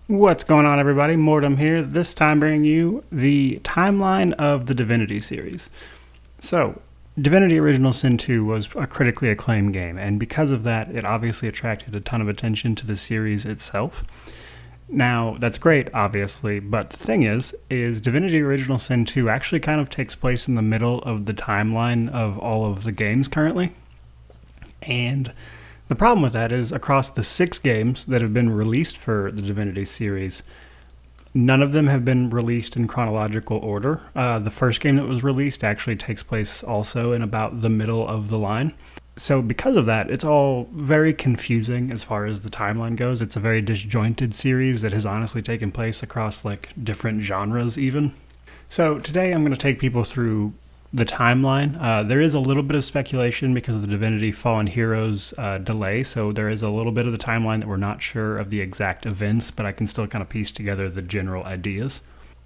What's going on, everybody? Mortem here, this time bringing you the timeline of the Divinity series. So, Divinity Original Sin 2 was a critically acclaimed game, and because of that, it obviously attracted a ton of attention to the series itself. Now, that's great, obviously, but the thing is Divinity Original Sin 2 actually kind of takes place in the middle of the timeline of all of the games currently. And the problem with that is, across the 6 games that have been released for the Divinity series, none of them have been released in chronological order. The first game that was released actually takes place also in about the middle of the line. So because of that, it's all very confusing as far as the timeline goes. It's a very disjointed series that has honestly taken place across different genres even. So today I'm going to take people through the timeline. There is a little bit of speculation because of the Divinity Fallen Heroes delay, so there is a little bit of the timeline that we're not sure of the exact events, but I can still kind of piece together the general ideas.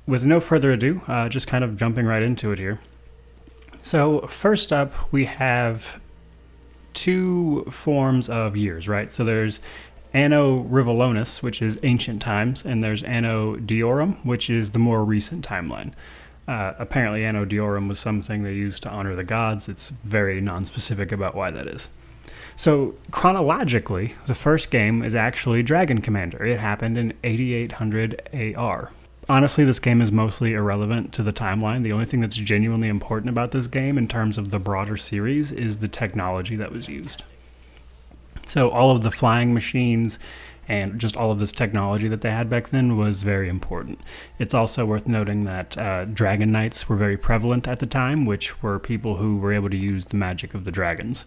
With no further ado, just kind of jumping right into it here. So first up, we have 2 forms of years, right? So there's Anno Rivalonis, which is ancient times, and there's Anno Diorum, which is the more recent timeline. Apparently Anno Diorum was something they used to honor the gods. It's very non-specific about why that is. So chronologically, the first game is actually Dragon Commander. It happened in 8800 AR. Honestly, this game is mostly irrelevant to the timeline. The only thing that's genuinely important about this game in terms of the broader series is the technology that was used. So all of the flying machines and just all of this technology that they had back then was very important. It's also worth noting that dragon knights were very prevalent at the time, which were people who were able to use the magic of the dragons.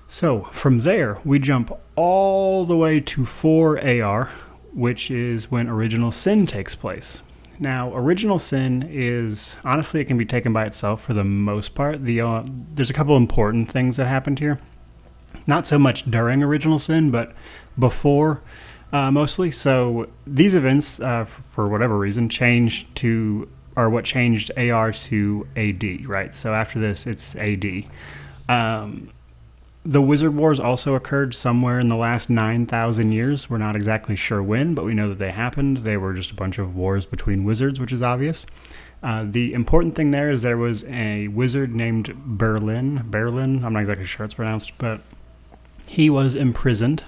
So from there, we jump all the way to 4 AR, which is when Original Sin takes place. Now, Original Sin is, honestly, it can be taken by itself for the most part. There's a couple important things that happened here. Not so much during Original Sin, but before, mostly. So these events, for whatever reason, what changed AR to AD, right? So after this, it's AD. The Wizard Wars also occurred somewhere in the last 9,000 years. We're not exactly sure when, but we know that they happened. They were just a bunch of wars between wizards, which is obvious. The important thing there is there was a wizard named Berlin, I'm not exactly sure how it's pronounced, but he was imprisoned,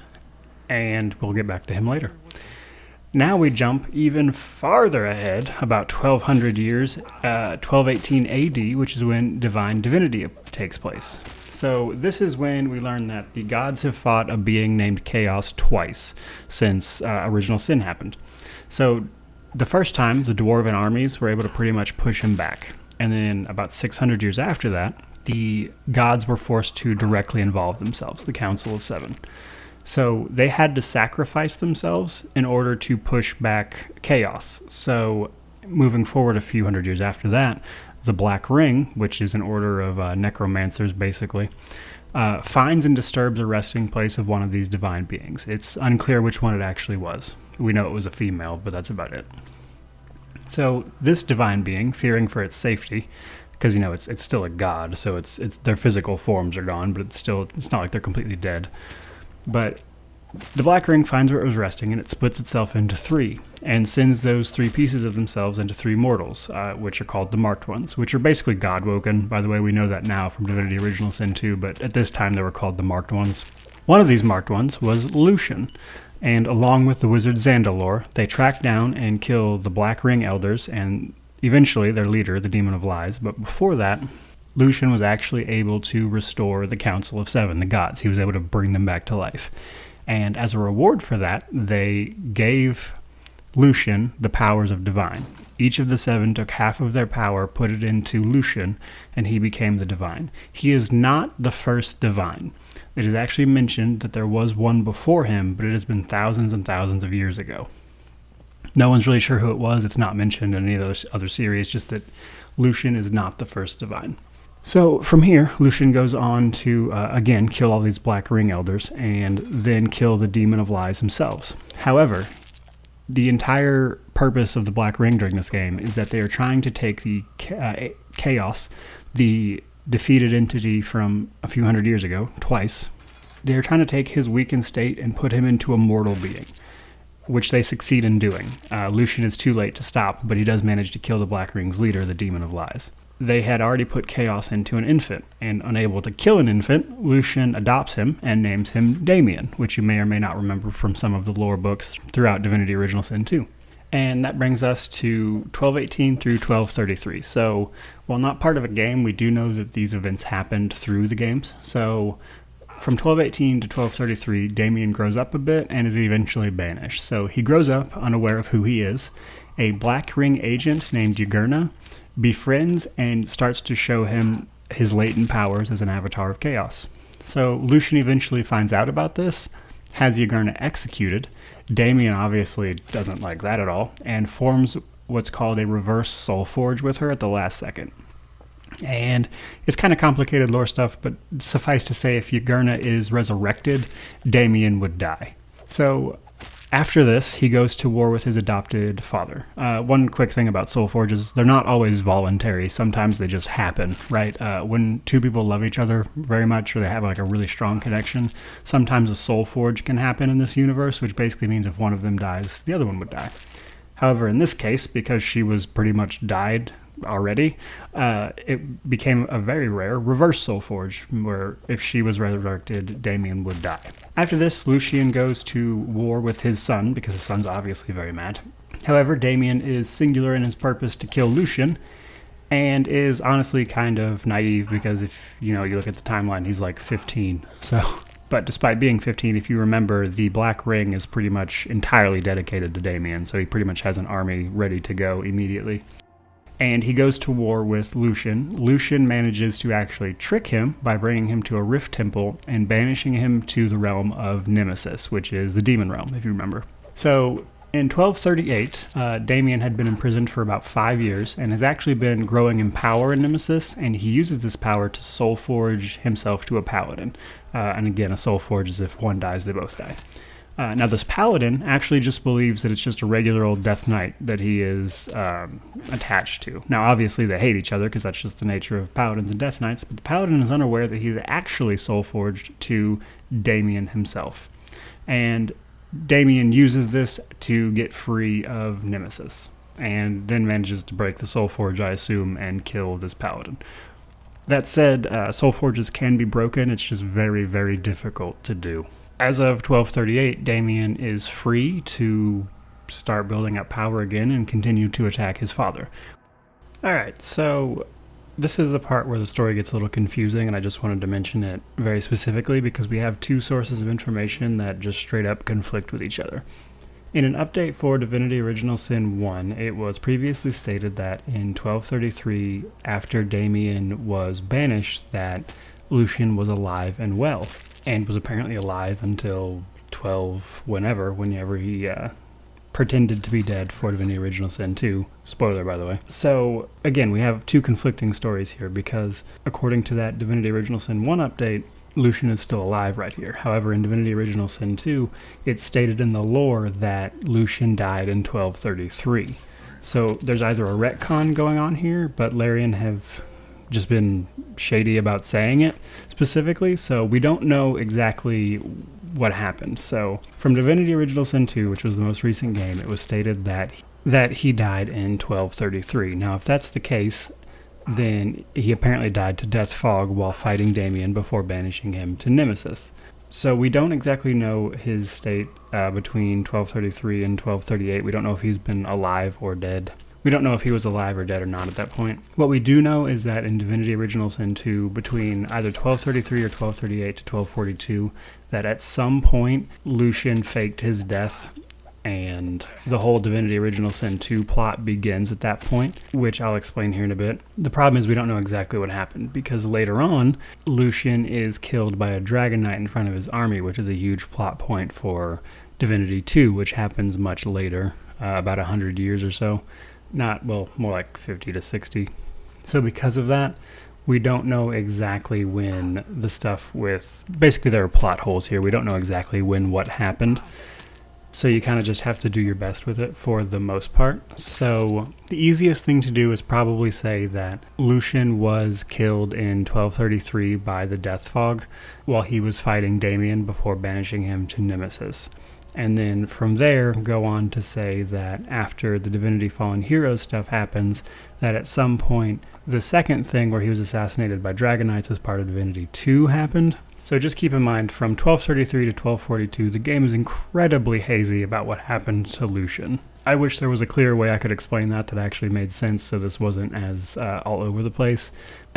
and we'll get back to him later. Now we jump even farther ahead, about 1200 years, 1218 AD, which is when Divine Divinity takes place. So this is when we learn that the gods have fought a being named Chaos twice since Original Sin happened. So the first time, the Dwarven armies were able to pretty much push him back. And then about 600 years after that, the gods were forced to directly involve themselves, the Council of Seven. So they had to sacrifice themselves in order to push back Chaos. So moving forward a few hundred years after that, the Black Ring, which is an order of necromancers basically, finds and disturbs a resting place of one of these divine beings. It's unclear which one it actually was. We know it was a female, but that's about it. So this divine being, fearing for its safety, because it's still a god, so it's their physical forms are gone, but it's not like they're completely dead. But the Black Ring finds where it was resting, and it splits itself into 3, and sends those 3 pieces of themselves into 3 mortals, which are called the Marked Ones, which are basically God-woken. By the way, we know that now from Divinity Original Sin 2, but at this time they were called the Marked Ones. One of these Marked Ones was Lucien, and along with the wizard Zandalore, they track down and kill the Black Ring Elders, and eventually their leader, the Demon of Lies. But before that, Lucien was actually able to restore the Council of Seven, the gods. He was able to bring them back to life. And as a reward for that, they gave Lucien the powers of Divine. Each of the 7 took half of their power, put it into Lucien, and he became the Divine. He is not the first Divine. It is actually mentioned that there was one before him, but it has been thousands and thousands of years ago. No one's really sure who it was. It's not mentioned in any of those other series, just that Lucien is not the first Divine. So from here, Lucien goes on to, again, kill all these Black Ring Elders, and then kill the Demon of Lies themselves. However, the entire purpose of the Black Ring during this game is that they are trying to take the Chaos, the defeated entity from a few hundred years ago, twice. They are trying to take his weakened state and put him into a mortal being. which they succeed in doing. Lucien is too late to stop, but he does manage to kill the Black Ring's leader, the Demon of Lies. They had already put chaos into an infant, and unable to kill an infant, Lucien adopts him and names him Damian, which you may or may not remember from some of the lore books throughout Divinity Original Sin 2. And that brings us to 1218 through 1233. So, while not part of a game, we do know that these events happened through the games. So, from 1218 to 1233, Damian grows up a bit and is eventually banished. So, he grows up unaware of who he is. A Black Ring agent named Yagurna befriends and starts to show him his latent powers as an avatar of chaos. So, Lucien eventually finds out about this, has Yagurna executed. Damian obviously doesn't like that at all, and forms what's called a reverse soul forge with her at the last second. And it's kind of complicated lore stuff, but suffice to say, if Yagurna is resurrected, Damian would die. So after this, he goes to war with his adopted father. One quick thing about soul forges, they're not always voluntary. Sometimes they just happen, right? When two people love each other very much, or they have like a really strong connection, sometimes a soul forge can happen in this universe, which basically means if one of them dies, the other one would die. However, in this case, because she was pretty much died already, it became a very rare reverse soul forge, where if she was resurrected, Damian would die. After this, Lucien goes to war with his son, because his son's obviously very mad. However, Damian is singular in his purpose to kill Lucien, and is honestly kind of naive, because if you look at the timeline, he's like 15. But despite being 15, if you remember, the Black Ring is pretty much entirely dedicated to Damian, so he pretty much has an army ready to go immediately. And he goes to war with Lucien. Lucien manages to actually trick him by bringing him to a rift temple and banishing him to the realm of Nemesis, which is the demon realm, if you remember. So, in 1238, Damian had been imprisoned for about 5 years and has actually been growing in power in Nemesis, and he uses this power to soul forge himself to a paladin. And again, a soul forge is if one dies, they both die. Now, this paladin actually just believes that it's just a regular old death knight that he is attached to. Now, obviously, they hate each other because that's just the nature of paladins and death knights, but the paladin is unaware that he's actually soul forged to Damian himself. And Damian uses this to get free of Nemesis, and then manages to break the soul forge, I assume, and kill this paladin. That said, soul forges can be broken, it's just very, very difficult to do. As of 1238, Damian is free to start building up power again and continue to attack his father. Alright, so this is the part where the story gets a little confusing, and I just wanted to mention it very specifically because we have two sources of information that just straight up conflict with each other. In an update for Divinity Original Sin 1, it was previously stated that in 1233, after Damian was banished, that Lucien was alive and well, and was apparently alive until whenever he pretended to be dead for Divinity Original Sin 2. Spoiler, by the way. So, again, we have two conflicting stories here, because according to that Divinity Original Sin 1 update, Lucien is still alive right here. However, in Divinity Original Sin 2, it's stated in the lore that Lucien died in 1233. So, there's either a retcon going on here, but Larian have just been shady about saying it specifically, so we don't know exactly what happened. So, from Divinity Original Sin 2, which was the most recent game, it was stated that he died in 1233. Now, if that's the case, then he apparently died to Death Fog while fighting Damian before banishing him to Nemesis. So we don't exactly know his state between 1233 and 1238. We don't know if he's been alive or dead. We don't know if he was alive or dead or not at that point. What we do know is that in Divinity Original Sin 2, between either 1233 or 1238 to 1242, that at some point Lucien faked his death, and the whole Divinity Original Sin 2 plot begins at that point, which I'll explain here in a bit. The problem is we don't know exactly what happened, because later on, Lucien is killed by a Dragon Knight in front of his army, which is a huge plot point for Divinity 2, which happens much later, about 100 years or so. More like 50 to 60. So because of that, we don't know exactly when the stuff with... Basically, there are plot holes here. We don't know exactly when what happened. So you kind of just have to do your best with it for the most part. So the easiest thing to do is probably say that Lucien was killed in 1233 by the Death Fog while he was fighting Damian before banishing him to Nemesis. And then from there, go on to say that after the Divinity Fallen Heroes stuff happens, that at some point, the second thing where he was assassinated by Dragonites as part of Divinity 2 happened. So just keep in mind, from 1233 to 1242, the game is incredibly hazy about what happened to Lucien. I wish there was a clearer way I could explain that actually made sense so this wasn't as all over the place.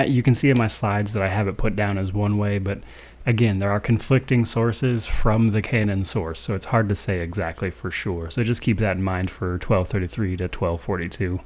You can see in my slides that I have it put down as one way, but again, there are conflicting sources from the canon source, so it's hard to say exactly for sure. So just keep that in mind for 1233 to 1242.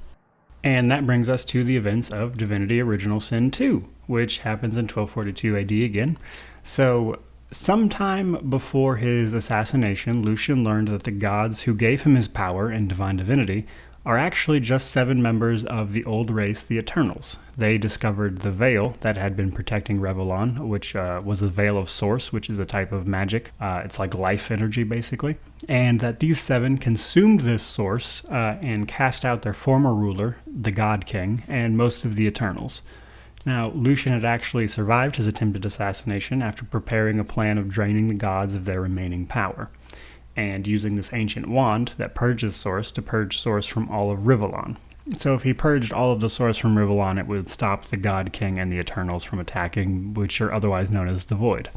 And that brings us to the events of Divinity Original Sin 2, which happens in 1242 AD again. So, sometime before his assassination, Lucien learned that the gods who gave him his power in divine divinity are actually just 7 members of the old race, the Eternals. They discovered the veil that had been protecting Revellon, which was the Veil of Source, which is a type of magic. It's like life energy, basically. And that these 7 consumed this source and cast out their former ruler, the God King, and most of the Eternals. Now, Lucien had actually survived his attempted assassination after preparing a plan of draining the gods of their remaining power, and using this ancient wand that purges Source to purge Source from all of Rivellon. So if he purged all of the Source from Rivellon, it would stop the God King and the Eternals from attacking, which are otherwise known as the Void.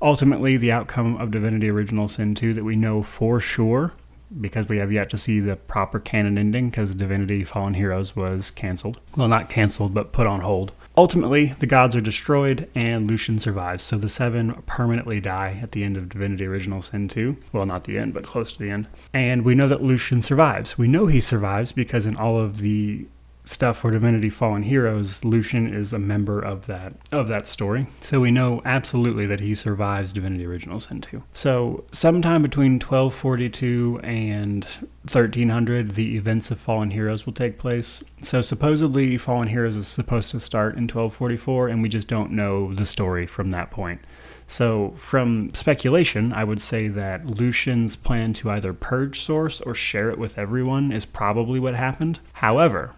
Ultimately, the outcome of Divinity Original Sin 2 that we know for sure, because we have yet to see the proper canon ending, because Divinity Fallen Heroes was canceled. Well, not canceled, but put on hold. Ultimately, the gods are destroyed, and Lucien survives, so the 7 permanently die at the end of Divinity Original Sin 2. Well, not the end, but close to the end. And we know that Lucien survives. We know he survives because in all of the stuff for Divinity Fallen Heroes, Lucien is a member of that story. So we know absolutely that he survives Divinity Original Sin 2. So sometime between 1242 and 1300, the events of Fallen Heroes will take place. So supposedly Fallen Heroes is supposed to start in 1244, and we just don't know the story from that point. So from speculation, I would say that Lucien's plan to either purge Source or share it with everyone is probably what happened. However,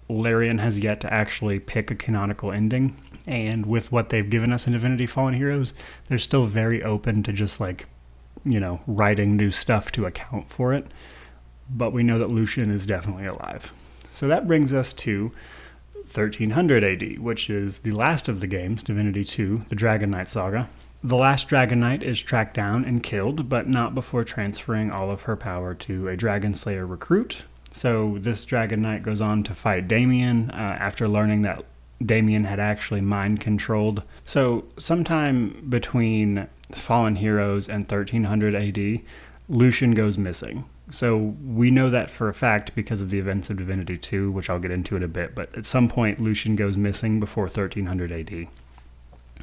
Larian has yet to actually pick a canonical ending, and with what they've given us in Divinity Fallen Heroes, they're still very open to just writing new stuff to account for it, but we know that Lucien is definitely alive. So that brings us to 1300 AD, which is the last of the games, Divinity 2, the Dragon Knight saga. The last Dragon Knight is tracked down and killed, but not before transferring all of her power to a Dragon Slayer recruit. So this Dragon Knight goes on to fight Damian after learning that Damian had actually mind-controlled. So sometime between Fallen Heroes and 1300 AD, Lucien goes missing. So we know that for a fact because of the events of Divinity 2, which I'll get into in a bit, but at some point Lucien goes missing before 1300 AD.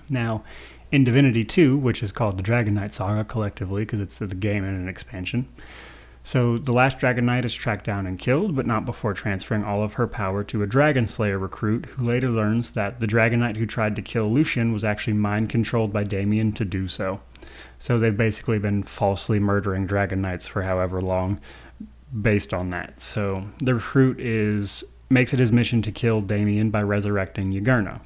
Now, in Divinity 2, which is called the Dragon Knight Saga collectively because it's the game and an expansion, so the last Dragon Knight is tracked down and killed, but not before transferring all of her power to a Dragon Slayer recruit who later learns that the Dragon Knight who tried to kill Lucien was actually mind-controlled by Damian to do so. So they've basically been falsely murdering Dragon Knights for however long based on that. So the recruit makes it his mission to kill Damian by resurrecting Yugurna,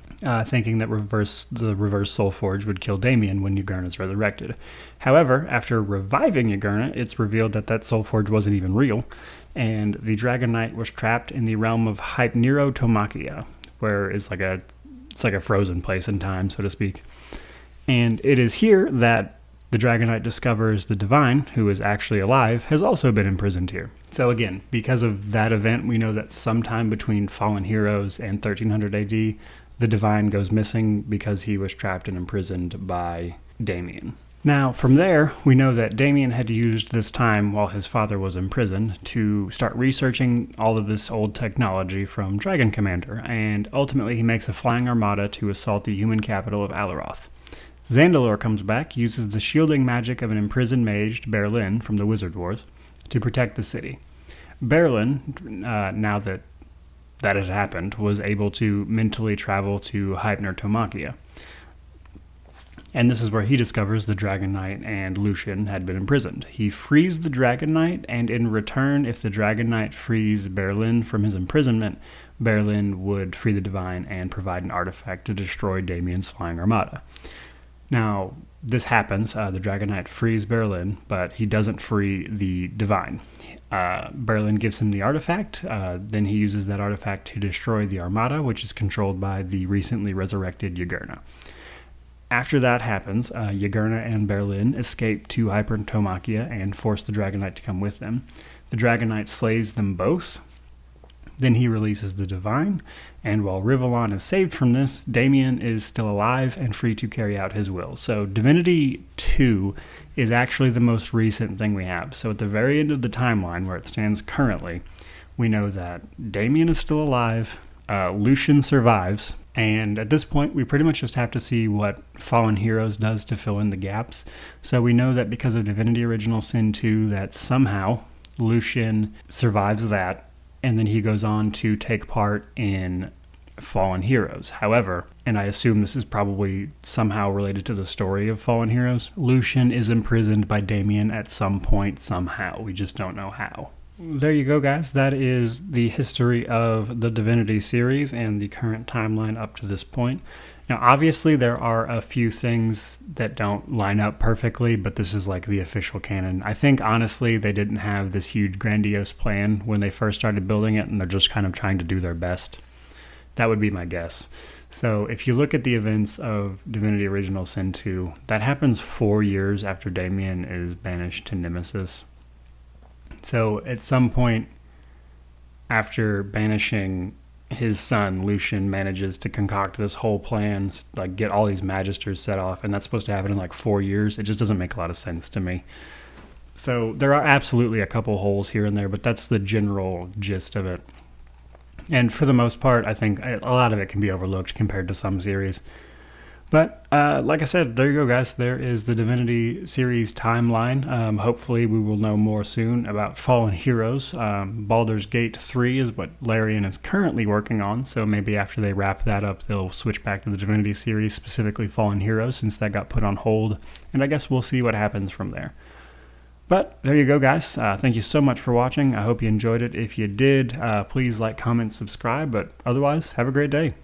thinking that the reverse Soul Forge would kill Damian when Yugurna is resurrected. However, after reviving Yugurna, it's revealed that Soul Forge wasn't even real, and the Dragon Knight was trapped in the realm of Hypnerotomakia, where it's like a frozen place in time, so to speak. And it is here that the Dragon Knight discovers the Divine, who is actually alive, has also been imprisoned here. So again, because of that event, we know that sometime between Fallen Heroes and 1300 AD, the Divine goes missing because he was trapped and imprisoned by Damian. Now, from there, we know that Damian had used this time while his father was imprisoned to start researching all of this old technology from Dragon Commander, and ultimately he makes a flying armada to assault the human capital of Alaroth. Zandalor comes back, uses the shielding magic of an imprisoned mage, Berlin, from the Wizard Wars, to protect the city. Berlin, now that had happened, was able to mentally travel to Hypnerotomakia. And this is where he discovers the Dragon Knight and Lucien had been imprisoned. He frees the Dragon Knight, and in return, if the Dragon Knight frees Berlin from his imprisonment, Berlin would free the Divine and provide an artifact to destroy Damian's flying armada. Now, this happens. The Dragon Knight frees Berlin, but he doesn't free the Divine. Berlin gives him the artifact. Then he uses that artifact to destroy the Armada, which is controlled by the recently resurrected Yagurna. After that happens, Yagurna and Berlin escape to Hypertomachia and force the Dragon Knight to come with them. The Dragon Knight slays them both. Then he releases the Divine, and while Rivellon is saved from this, Damian is still alive and free to carry out his will. So Divinity 2 is actually the most recent thing we have. So at the very end of the timeline, where it stands currently, we know that Damian is still alive, Lucien survives, and at this point, we pretty much just have to see what Fallen Heroes does to fill in the gaps. So we know that because of Divinity Original Sin 2, that somehow Lucien survives that, and then he goes on to take part in Fallen Heroes. However, and I assume this is probably somehow related to the story of Fallen Heroes, Lucien is imprisoned by Damian at some point somehow. We just don't know how. There you go, guys. That is the history of the Divinity series and the current timeline up to this point. Now, obviously, there are a few things that don't line up perfectly, but this is like the official canon. I think, honestly, they didn't have this huge, grandiose plan when they first started building it, and they're just kind of trying to do their best. That would be my guess. So if you look at the events of Divinity Original Sin 2, that happens 4 years after Damian is banished to Nemesis. So at some point after banishing his son, Lucien manages to concoct this whole plan, like get all these magisters set off, and that's supposed to happen in like 4 years. It just doesn't make a lot of sense to me. So there are absolutely a couple holes here and there, but that's the general gist of it. And for the most part, I think a lot of it can be overlooked compared to some series. But like I said, there you go, guys. There is the Divinity series timeline. Hopefully we will know more soon about Fallen Heroes. Baldur's Gate 3 is what Larian is currently working on, so maybe after they wrap that up, they'll switch back to the Divinity series, specifically Fallen Heroes, since that got put on hold. And I guess we'll see what happens from there. But there you go, guys. Thank you so much for watching. I hope you enjoyed it. If you did, please like, comment, subscribe. But otherwise, have a great day.